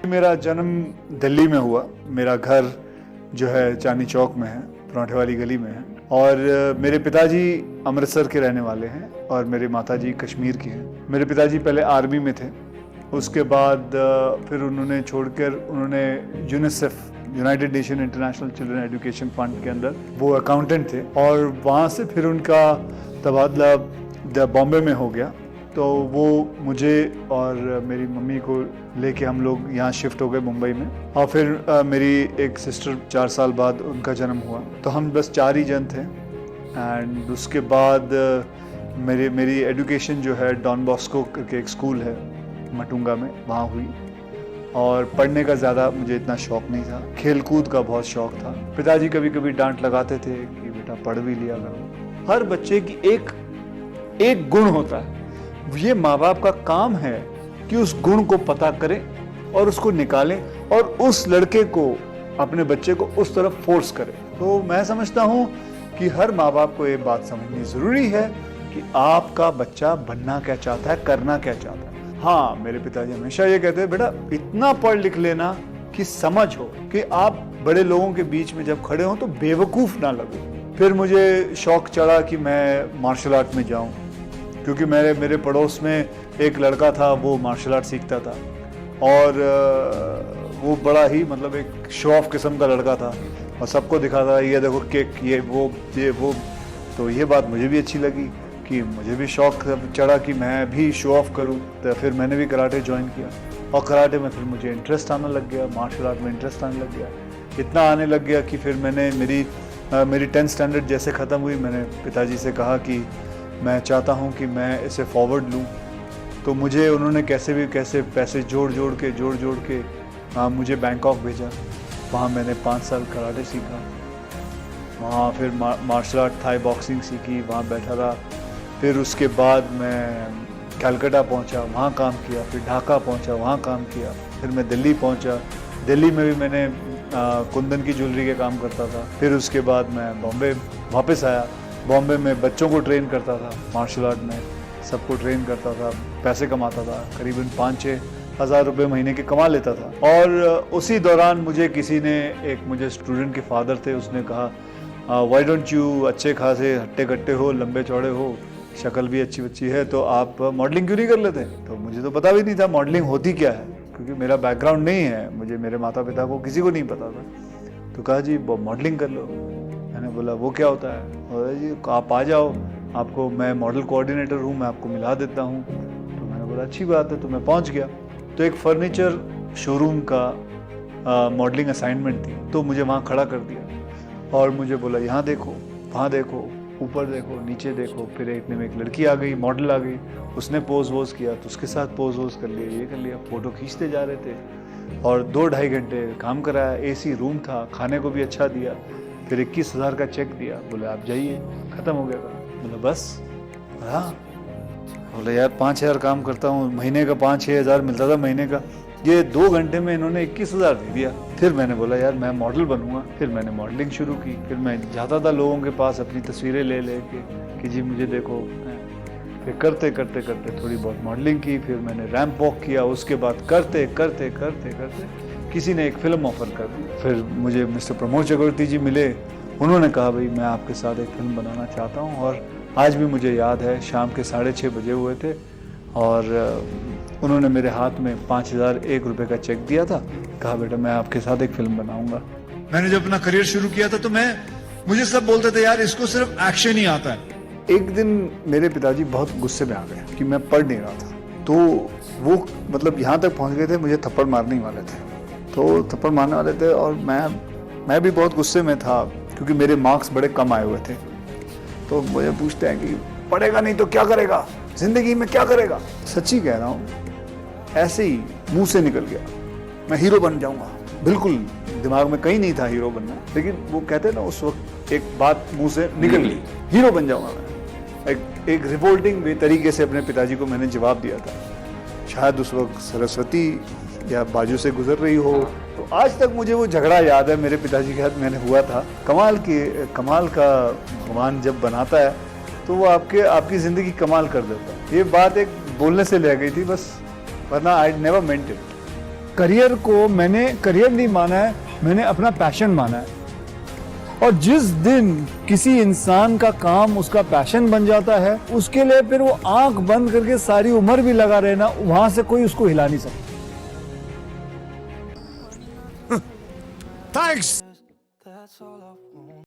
मेरा जन्म दिल्ली में हुआ। मेरा घर जो है चांदनी चौक में है, पराठे वाली गली में है। और मेरे पिताजी अमृतसर के रहने वाले हैं और मेरे माताजी कश्मीर की हैं। मेरे पिताजी पहले आर्मी में थे, उसके बाद फिर उन्होंने छोड़कर उन्होंने UNICEF, United nation international children education fund के अंदर वो अकाउंटेंट थे और वहाँ से फिर उनका तबादला बॉम्बे में हो गया। तो वो मुझे और मेरी मम्मी को लेके हम लोग यहाँ शिफ्ट हो गए मुंबई में। और फिर मेरी एक सिस्टर 4 साल बाद उनका जन्म हुआ, तो हम बस 4 ही जन थे। एंड उसके बाद मेरी एजुकेशन जो है डॉन बॉस्को करके एक स्कूल है मटुंगा में, वहाँ हुई। और पढ़ने का ज़्यादा मुझे इतना शौक़ नहीं था, खेल कूद का बहुत शौक़ था। पिताजी कभी कभी डांट लगाते थे कि बेटा पढ़ भी लिया करो। हर बच्चे की एक गुण होता है, ये माँ बाप का काम है कि उस गुण को पता करें और उसको निकालें और उस लड़के को, अपने बच्चे को उस तरफ फोर्स करें। तो मैं समझता हूँ कि हर माँ बाप को ये बात समझनी ज़रूरी है कि आपका बच्चा बनना क्या चाहता है, करना क्या चाहता है। हाँ, मेरे पिताजी हमेशा ये कहते हैं बेटा इतना पढ़ लिख लेना कि समझ हो कि आप बड़े लोगों के बीच में जब खड़े हो तो बेवकूफ़ ना लगो। फिर मुझे शौक़ चढ़ा कि मैं मार्शल आर्ट में जाऊँ, क्योंकि मेरे पड़ोस में एक लड़का था, वो मार्शल आर्ट सीखता था और वो बड़ा ही मतलब एक शो ऑफ किस्म का लड़का था और सबको दिखाता था ये देखो किक, ये वो। तो ये बात मुझे भी अच्छी लगी कि मुझे भी शौक़ चढ़ा कि मैं भी शो ऑफ करूं। तो फिर मैंने भी कराटे ज्वाइन किया और कराटे में फिर मुझे इंटरेस्ट आने लग गया, मार्शल आर्ट में इंटरेस्ट आने लग गया। इतना आने लग गया कि फिर मैंने मेरी 10th स्टैंडर्ड जैसे ख़त्म हुई, मैंने पिताजी से कहा कि मैं चाहता हूं कि मैं इसे फॉरवर्ड लूं। तो मुझे उन्होंने कैसे पैसे जोड़ जोड़ के मुझे बैंकॉक भेजा। वहाँ मैंने 5 साल कराटे सीखा, वहाँ फिर मार्शल आर्ट, थाई बॉक्सिंग सीखी, वहाँ बैठा रहा। फिर उसके बाद मैं कलकत्ता पहुँचा, वहाँ काम किया। फिर ढाका पहुँचा, वहाँ काम किया। फिर मैं दिल्ली पहुँचा, दिल्ली में भी मैंने कुंदन की ज्वेलरी के काम करता था। फिर उसके बाद मैं बॉम्बे वापस आया। बॉम्बे में बच्चों को ट्रेन करता था, मार्शल आर्ट में सबको ट्रेन करता था, पैसे कमाता था, करीबन 5-6 हज़ार रुपये महीने के कमा लेता था। और उसी दौरान मुझे स्टूडेंट के फादर थे, उसने कहा व्हाई डोंट यू, अच्छे खासे हट्टे कट्टे हो, लंबे चौड़े हो, शक्ल भी अच्छी बच्ची है, तो आप मॉडलिंग क्यों नहीं कर लेते। तो मुझे तो पता भी नहीं था मॉडलिंग होती क्या है, क्योंकि मेरा बैकग्राउंड नहीं है, मुझे मेरे माता पिता को किसी को नहीं पता था। तो कहा जी मॉडलिंग कर लो। मैंने बोला वो क्या होता है। और जी आप आ जाओ, आपको मैं मॉडल कोऑर्डिनेटर हूँ, मैं आपको मिला देता हूँ। तो मैंने बोला अच्छी बात है। तो मैं पहुँच गया। तो एक फर्नीचर शोरूम का मॉडलिंग असाइनमेंट थी, तो मुझे वहाँ खड़ा कर दिया और मुझे बोला यहाँ देखो, वहाँ देखो, ऊपर देखो, नीचे देखो। फिर इतने में एक लड़की आ गई, मॉडल आ गई, उसने पोज वोज किया, तो उसके साथ पोज वोज कर लिया, ये कर लिया। फ़ोटो खींचते जा रहे थे और 2-2.5 घंटे काम कराया। AC रूम था, खाने को भी अच्छा दिया। फिर 21,000 का चेक दिया, बोले आप जाइए, ख़त्म हो गया। बोला बस। हाँ, बोले यार 5,000 काम करता हूँ, महीने का 5-6 हज़ार मिलता था महीने का, ये 2 घंटे में इन्होंने 21,000 दे दिया। फिर मैंने बोला यार मैं मॉडल बनूंगा। फिर मैंने मॉडलिंग शुरू की। फिर मैं जाता था लोगों के पास अपनी तस्वीरें ले के कि जी मुझे देखो। फिर करते थोड़ी बहुत मॉडलिंग की। फिर मैंने रैंप वॉक किया। उसके बाद करते किसी ने एक फ़िल्म ऑफ़र कर दी। फिर मुझे मिस्टर प्रमोद चक्रवर्ती जी मिले, उन्होंने कहा भाई मैं आपके साथ एक फ़िल्म बनाना चाहता हूँ। और आज भी मुझे याद है, शाम के 6:30 बजे हुए थे और उन्होंने मेरे हाथ में 5,001 रुपये का चेक दिया था। कहा बेटा मैं आपके साथ एक फ़िल्म बनाऊंगा। मैंने जब अपना करियर शुरू किया था तो मुझे सब बोलते थे यार इसको सिर्फ एक्शन ही आता है। एक दिन मेरे पिताजी बहुत गुस्से में आ गए कि मैं पढ़ नहीं रहा था, तो वो मतलब यहाँ तक पहुँच गए थे, मुझे थप्पड़ मारने वाले थे। तो थप्पड़ मारने वाले थे और मैं भी बहुत गुस्से में था, क्योंकि मेरे मार्क्स बड़े कम आए हुए थे। तो मुझे पूछते हैं कि पढ़ेगा नहीं तो क्या करेगा, ज़िंदगी में क्या करेगा। सच्ची कह रहा हूँ, ऐसे ही मुंह से निकल गया मैं हीरो बन जाऊंगा। बिल्कुल दिमाग में कहीं नहीं था हीरो बनना, लेकिन वो कहते ना उस वक्त एक बात मुंह से निकल गई, हीरो बन जाऊंगा मैं। एक रिवोल्टिंग तरीके से अपने पिताजी को मैंने जवाब दिया था। शायद उस वक्त सरस्वती या बाजू से गुजर रही हो। तो आज तक मुझे वो झगड़ा याद है, मेरे पिताजी के साथ मैंने हुआ था। कमाल का भगवान जब बनाता है तो वो आपकी ज़िंदगी कमाल कर देता है। ये बात एक बोलने से ले गई थी बस, वरना I never meant it. Career को मैंने करियर नहीं माना है, मैंने अपना पैशन माना है। और जिस दिन किसी इंसान का काम उसका पैशन बन जाता है, उसके लिए फिर वो आंख बंद करके सारी उम्र भी लगा रहना, वहां से कोई उसको हिला नहीं सकता। थैंक्स।